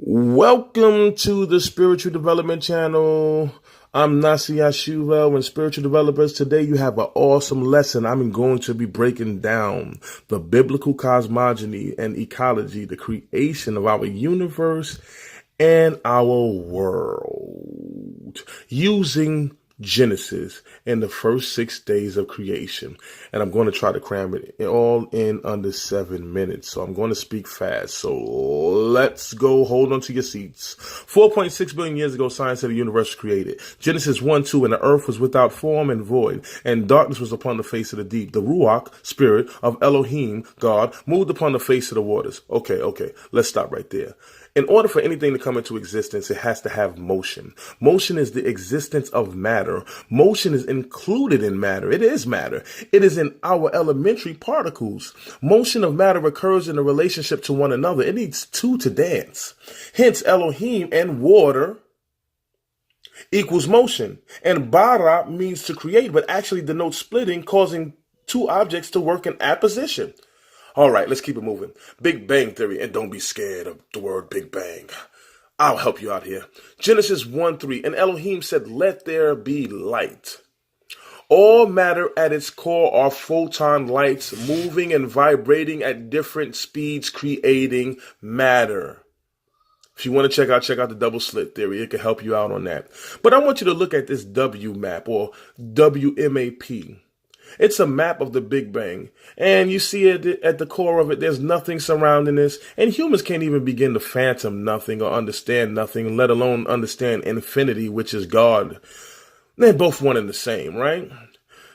Welcome to the Spiritual Development Channel. I'm Nasi and Spiritual Developers. Today you have an awesome lesson. I'm going to be breaking down the biblical cosmogony and ecology, the creation of our universe and our world, using Genesis and the first 6 days of creation. And I'm going to try to cram it all in under 7 minutes. So I'm going to speak fast. So let's go. Hold on to your seats. 4.6 billion years ago, science said the universe was created. Genesis 1:2, and the earth was without form and void, and darkness was upon the face of the deep. The Ruach, spirit of Elohim, God, moved upon the face of the waters. Okay. Let's stop right there. In order for anything to come into existence, it has to have motion. Motion is the existence of matter. Motion is included in matter. It is matter. It is in our elementary particles. Motion of matter occurs in a relationship to one another. It needs two to dance. Hence, Elohim and water equals motion. And bara means to create, but actually denotes splitting, causing two objects to work in apposition. All right, let's keep it moving. Big Bang Theory, and don't be scared of the word Big Bang. I'll help you out here. Genesis 1:3, and Elohim said, "Let there be light." All matter at its core are photon lights moving and vibrating at different speeds, creating matter. If you want to check out the double slit theory. It can help you out on that. But I want you to look at this W map, or WMAP. It's a map of the Big Bang, and you see it at the core of it. There's nothing surrounding this, and humans can't even begin to fathom nothing or understand nothing, let alone understand infinity, which is God. They're both one and the same, right?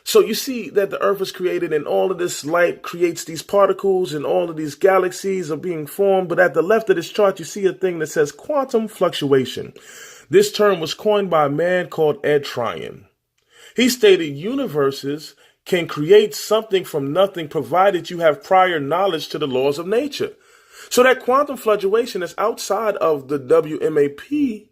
So you see that the earth was created, and all of this light creates these particles, and all of these galaxies are being formed. But at the left of this chart, you see a thing that says quantum fluctuation. This term was coined by a man called Ed Tryon. He stated universes can create something from nothing, provided you have prior knowledge to the laws of nature. So that quantum fluctuation is outside of the WMAP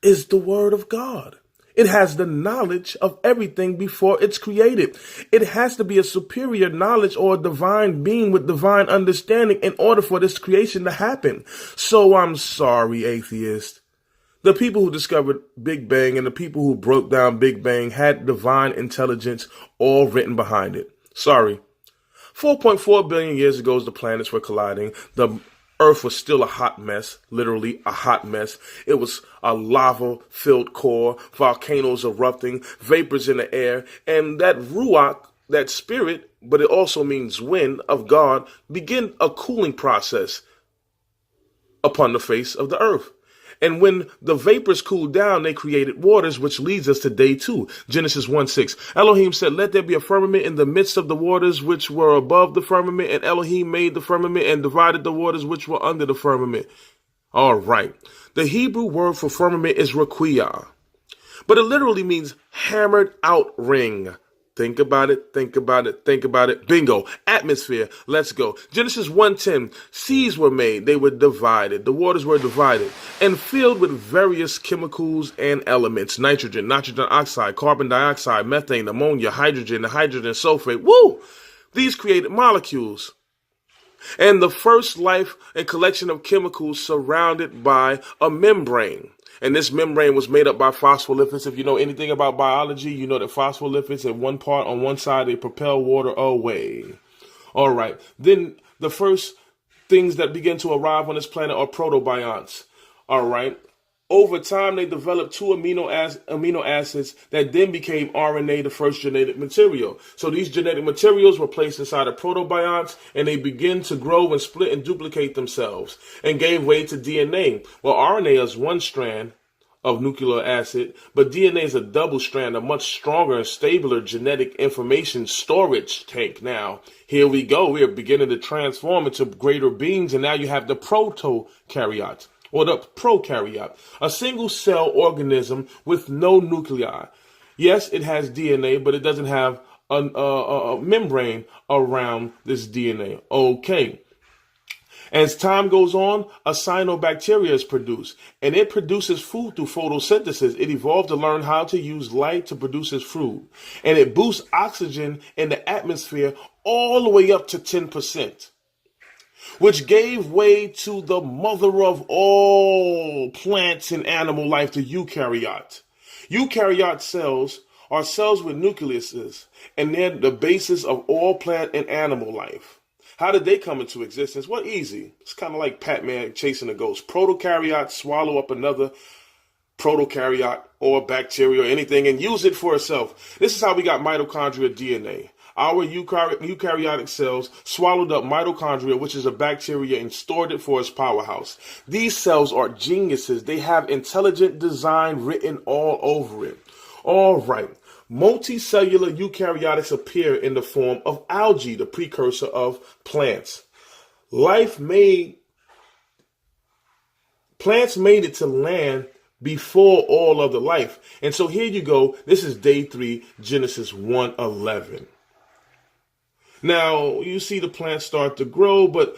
is the word of God. It has the knowledge of everything before it's created. It has to be a superior knowledge or a divine being with divine understanding in order for this creation to happen. So I'm sorry, atheist. The people who discovered Big Bang and the people who broke down Big Bang had divine intelligence all written behind it. Sorry. 4.4 billion years ago, as the planets were colliding, the Earth was still a hot mess, literally a hot mess. It was a lava-filled core, volcanoes erupting, vapors in the air, and that Ruach, that spirit, but it also means wind of God, began a cooling process upon the face of the Earth. And when the vapors cooled down, they created waters, which leads us to day 2, Genesis 1:6. Elohim said, "Let there be a firmament in the midst of the waters which were above the firmament." And Elohim made the firmament and divided the waters which were under the firmament. All right. The Hebrew word for firmament is raquiyah, but it literally means hammered out ring. Think about it. Bingo. Atmosphere. Let's go. Genesis 1:10. Seas were made. They were divided. The waters were divided and filled with various chemicals and elements. Nitrogen, nitrogen oxide, carbon dioxide, methane, ammonia, hydrogen, and hydrogen sulfate. Woo! These created molecules. And the first life and collection of chemicals surrounded by a membrane. And this membrane was made up by phospholipids. If you know anything about biology, you know that phospholipids at one part on one side, they propel water away. All right. Then the first things that begin to arrive on this planet are protobionts. All right. Over time, they developed two amino acids that then became RNA, the first genetic material. So these genetic materials were placed inside of protobionts, and they begin to grow and split and duplicate themselves and gave way to DNA. Well, RNA is one strand of nucleic acid, but DNA is a double strand, a much stronger and stabler genetic information storage tank. Now, here we go. We are beginning to transform into greater beings, and now you have the protokaryote, or the prokaryote, a single cell organism with no nuclei. Yes, it has DNA, but it doesn't have a membrane around this DNA. Okay. As time goes on, a cyanobacteria is produced, and it produces food through photosynthesis. It evolved to learn how to use light to produce its food, and it boosts oxygen in the atmosphere all the way up to 10%. which gave way to the mother of all plants and animal life, the eukaryote. Eukaryote cells are cells with nucleuses, and they're the basis of all plant and animal life. How did they come into existence? Well, easy. It's kind of like Pac-Man chasing a ghost. Protokaryotes swallow up another protokaryote or bacteria or anything and use it for itself. This is how we got mitochondria DNA. Our eukaryotic cells swallowed up mitochondria, which is a bacteria, and stored it for its powerhouse. These cells are geniuses. They have intelligent design written all over it. All right. Multicellular eukaryotics appear in the form of algae, the precursor of plants. Plants made it to land before all other life. And so here you go. This is day 3, Genesis 1:11. Now, you see the plants start to grow, but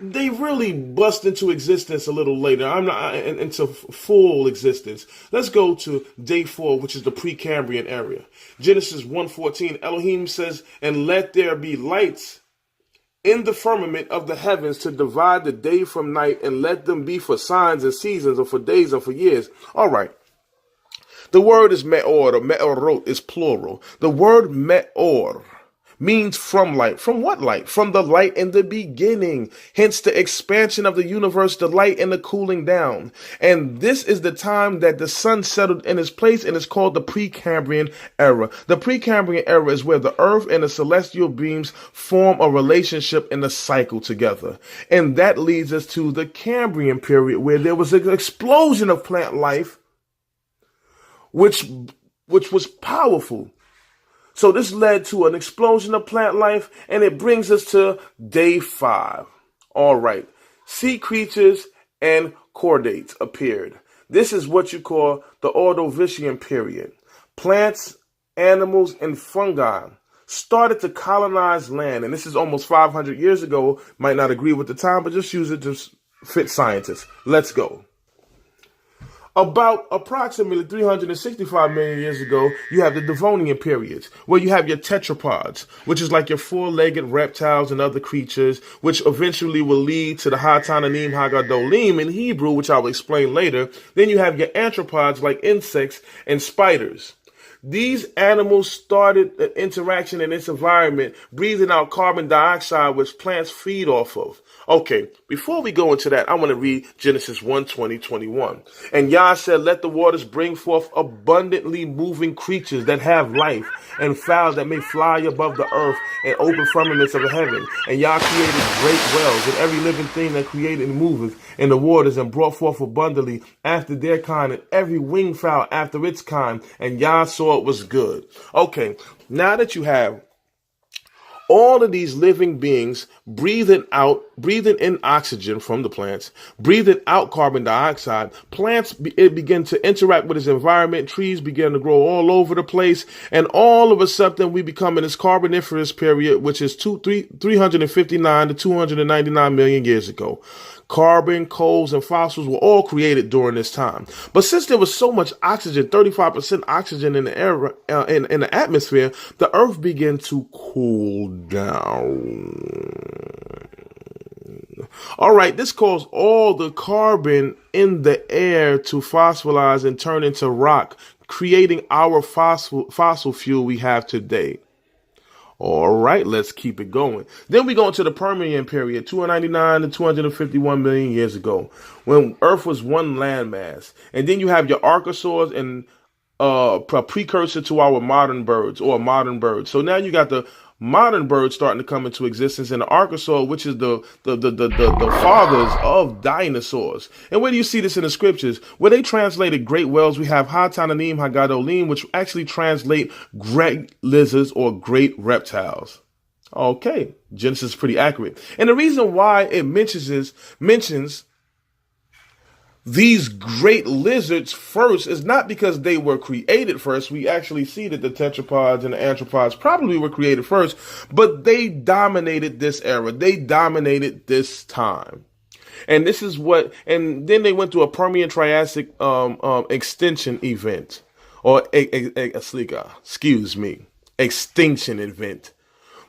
they really bust into existence a little later. I'm not into full existence. Let's go to day 4, which is the Precambrian era. Genesis 1:14, Elohim says, "And let there be lights in the firmament of the heavens to divide the day from night, and let them be for signs and seasons, or for days, or for years." All right. The word is me'or, or me'orot is plural. The word me'or means from light. From what light? From the light in the beginning. Hence the expansion of the universe, the light and the cooling down. And this is the time that the sun settled in its place, and it's called the Precambrian era. The Precambrian era is where the earth and the celestial beings form a relationship in a cycle together. And that leads us to the Cambrian period, where there was an explosion of plant life, which was powerful. So this led to an explosion of plant life, and it brings us to day 5. All right. Sea creatures and chordates appeared. This is what you call the Ordovician period. Plants, animals, and fungi started to colonize land. And this is almost 500 years ago. Might not agree with the time, but just use it to fit scientists. Let's go. About approximately 365 million years ago, you have the Devonian periods, where you have your tetrapods, which is like your 4-legged reptiles and other creatures, which eventually will lead to the Hatananim Hagadolim in Hebrew, which I will explain later. Then you have your anthropods, like insects and spiders. These animals started an interaction in its environment, breathing out carbon dioxide, which plants feed off of. Okay, before we go into that, I want to read Genesis 1:20-21. And Yah said, "Let the waters bring forth abundantly moving creatures that have life, and fowls that may fly above the earth, and open firmaments of the heaven. And Yah created great wells, and every living thing that created and moveth in the waters, and brought forth abundantly after their kind, and every winged fowl after its kind. And Yah saw it was good." Okay, now that you have all of these living beings breathing in oxygen from the plants, breathing out carbon dioxide, plants begin to interact with its environment, trees begin to grow all over the place, and all of a sudden we become in this Carboniferous period, which is 359 to 299 million years ago. Carbon, coals, and fossils were all created during this time. But since there was so much oxygen, 35% oxygen in the air, in the atmosphere, the Earth began to cool down. All right, this caused all the carbon in the air to fossilize and turn into rock, creating our fossil fuel we have today. All right, let's keep it going. Then we go into the Permian period, 299 to 251 million years ago, when Earth was one landmass. And then you have your archosaurs and a precursor to our modern birds, or modern birds. So now you got the modern birds starting to come into existence, and the archosaur, which is the fathers of dinosaurs. And where do you see this in the scriptures? Where they translated great whales, we have Hatananim Hagadolim, which actually translate great lizards or great reptiles. Okay, Genesis is pretty accurate. And the reason why it mentions these great lizards first is not because they were created first. We actually see that the tetrapods and the anthropods probably were created first, but they dominated this era. They dominated this time. And this is what, and then they went to a Permian Triassic extinction event, or extinction event,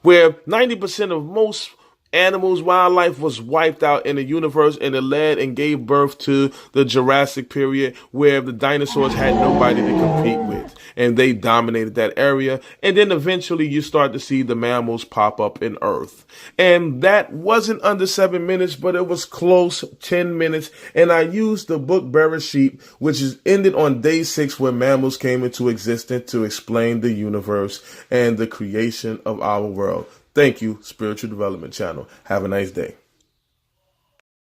where 90% of most Animals, wildlife was wiped out in the universe, and it led and gave birth to the Jurassic period, where the dinosaurs had nobody to compete with, and they dominated that area. And then eventually you start to see the mammals pop up in Earth. And that wasn't under 7 minutes, but it was close, 10 minutes. And I used the book Bereshit, which is ended on day 6, where mammals came into existence, to explain the universe and the creation of our world. Thank you, Spiritual Development Channel. Have a nice day.